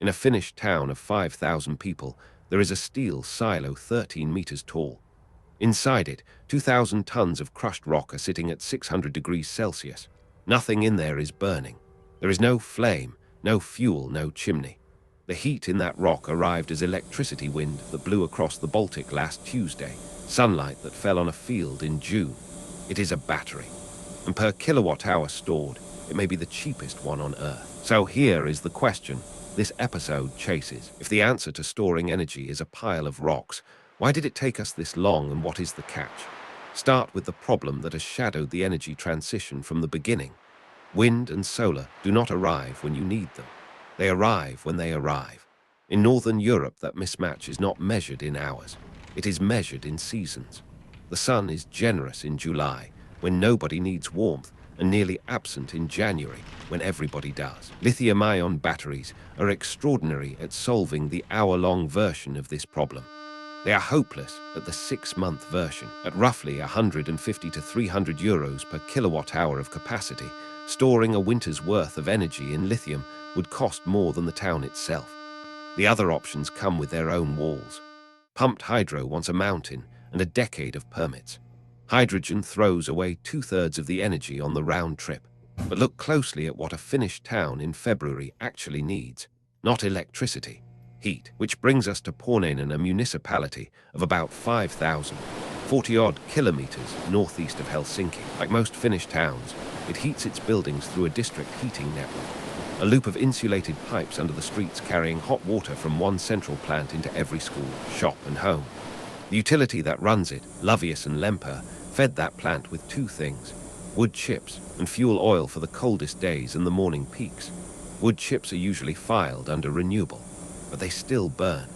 In a Finnish town of 5,000 people, there is a steel silo 13 meters tall. Inside it, 2,000 tons of crushed rock are sitting at 600 degrees Celsius. Nothing in there is burning. There is no flame, no fuel, no chimney. The heat in that rock arrived as electricity wind that blew across the Baltic last Tuesday, sunlight that fell on a field in June. It is a battery, and per kilowatt hour stored, it may be the cheapest one on Earth. So here is the question this episode chases. If the answer to storing energy is a pile of rocks, why did it take us this long, and what is the catch? Start with the problem that has shadowed the energy transition from the beginning. Wind and solar do not arrive when you need them. They arrive when they arrive. In Northern Europe, that mismatch is not measured in hours. It is measured in seasons. The sun is generous in July, when nobody needs warmth, and nearly absent in January, when everybody does. Lithium-ion batteries are extraordinary at solving the hour-long version of this problem. They are hopeless at the 6-month version. At roughly 150 to 300 euros per kilowatt hour of capacity, storing a winter's worth of energy in lithium would cost more than the town itself. The other options come with their own walls. Pumped hydro wants a mountain and a decade of permits. Hydrogen throws away 2/3 of the energy on the round trip. But look closely at what a Finnish town in February actually needs. Not electricity, heat, which brings us to Pornainen, a municipality of about 5,000, 40-odd kilometers northeast of Helsinki. Like most Finnish towns, it heats its buildings through a district heating network, a loop of insulated pipes under the streets carrying hot water from one central plant into every school, shop and home. The utility that runs it, Lovius and Lemper, fed that plant with two things: wood chips and fuel oil for the coldest days and the morning peaks. Wood chips are usually filed under renewable, but they still burn.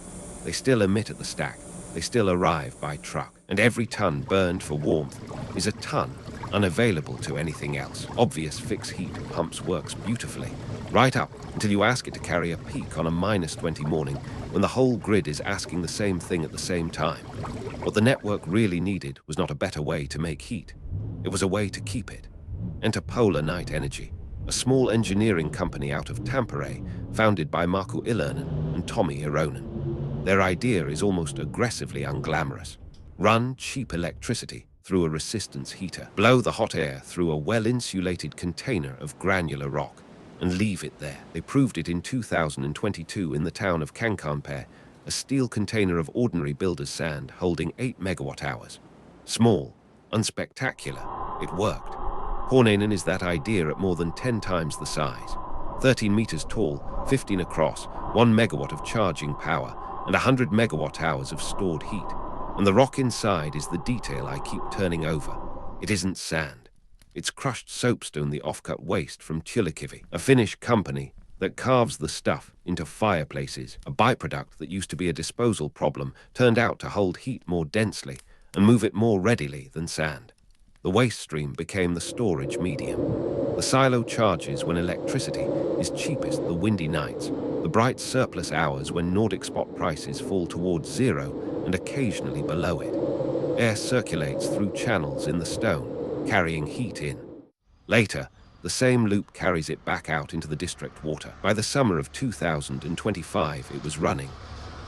They still emit at the stack. They still arrive by truck. And every ton burned for warmth is a ton unavailable to anything else. Obvious fixed heat pumps works beautifully, right up until you ask it to carry a peak on a -20 morning when the whole grid is asking the same thing at the same time. What the network really needed was not a better way to make heat. It was a way to keep it. Enter Pornainen Energy, a small engineering company out of Tampere, founded by Markku Ilonen and Tommi Ironen. Their idea is almost aggressively unglamorous. Run cheap electricity through a resistance heater. Blow the hot air through a well-insulated container of granular rock and leave it there. They proved it in 2022 in the town of Kankaanpää, a steel container of ordinary builder's sand holding 8 megawatt hours. Small, unspectacular, it worked. Pornainen is that idea at more than 10 times the size. 13 meters tall, 15 across, 1 megawatt of charging power, and 100 megawatt hours of stored heat. And the rock inside is the detail I keep turning over. It isn't sand. It's crushed soapstone, the offcut waste from Tjylikivi, a Finnish company that carves the stuff into fireplaces. A byproduct that used to be a disposal problem turned out to hold heat more densely and move it more readily than sand. The waste stream became the storage medium. The silo charges when electricity is cheapest, the windy nights, the bright surplus hours when Nordic spot prices fall towards zero and occasionally below it. Air circulates through channels in the stone, carrying heat in. Later, the same loop carries it back out into the district water. By the summer of 2025, it was running.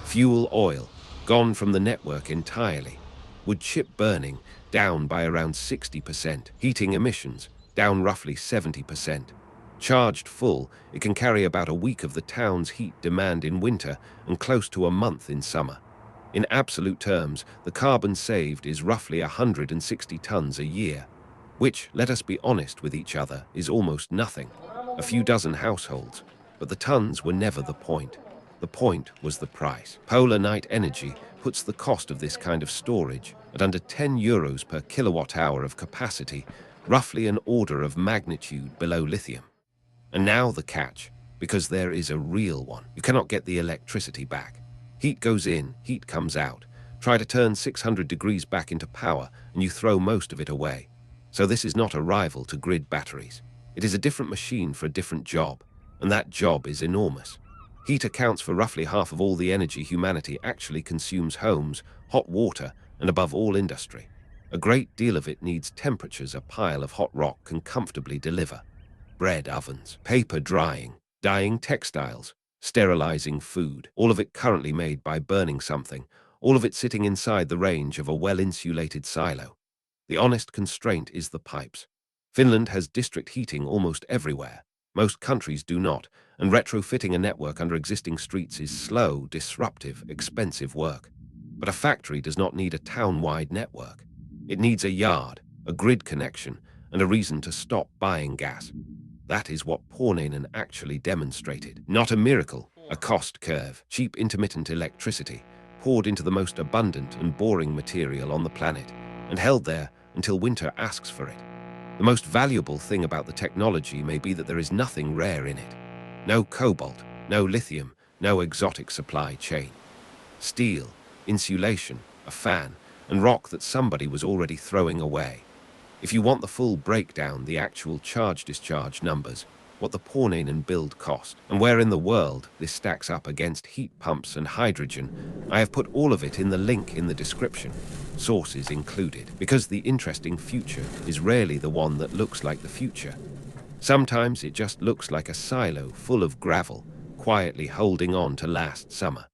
Fuel oil, gone from the network entirely. Wood chip burning, down by around 60%. Heating emissions, down roughly 70%. Charged full, it can carry about a week of the town's heat demand in winter and close to a month in summer. In absolute terms, the carbon saved is roughly 160 tons a year, which, let us be honest with each other, is almost nothing. A few dozen households, but the tons were never the point. The point was the price. Pornainen Energy puts the cost of this kind of storage at under 10 euros per kilowatt hour of capacity, roughly an order of magnitude below lithium. And now the catch, because there is a real one. You cannot get the electricity back. Heat goes in, heat comes out. Try to turn 600 degrees back into power, and you throw most of it away. So this is not a rival to grid batteries. It is a different machine for a different job, and that job is enormous. Heat accounts for roughly half of all the energy humanity actually consumes: homes, hot water, and above all industry. A great deal of it needs temperatures a pile of hot rock can comfortably deliver. Bread ovens, paper drying, dyeing textiles, sterilizing food, all of it currently made by burning something, all of it sitting inside the range of a well-insulated silo. The honest constraint is the pipes. Finland has district heating almost everywhere. Most countries do not, and retrofitting a network under existing streets is slow, disruptive, expensive work. But a factory does not need a town-wide network. It needs a yard, a grid connection, and a reason to stop buying gas. That is what Pornainen actually demonstrated. Not a miracle, a cost curve, cheap intermittent electricity, poured into the most abundant and boring material on the planet, and held there until winter asks for it. The most valuable thing about the technology may be that there is nothing rare in it. No cobalt, no lithium, no exotic supply chain. Steel, insulation, a fan, and rock that somebody was already throwing away. If you want the full breakdown, the actual charge-discharge numbers, what the Pornainen build cost, and where in the world this stacks up against heat pumps and hydrogen, I have put all of it in the link in the description, sources included, because the interesting future is rarely the one that looks like the future. Sometimes it just looks like a silo full of gravel, quietly holding on to last summer.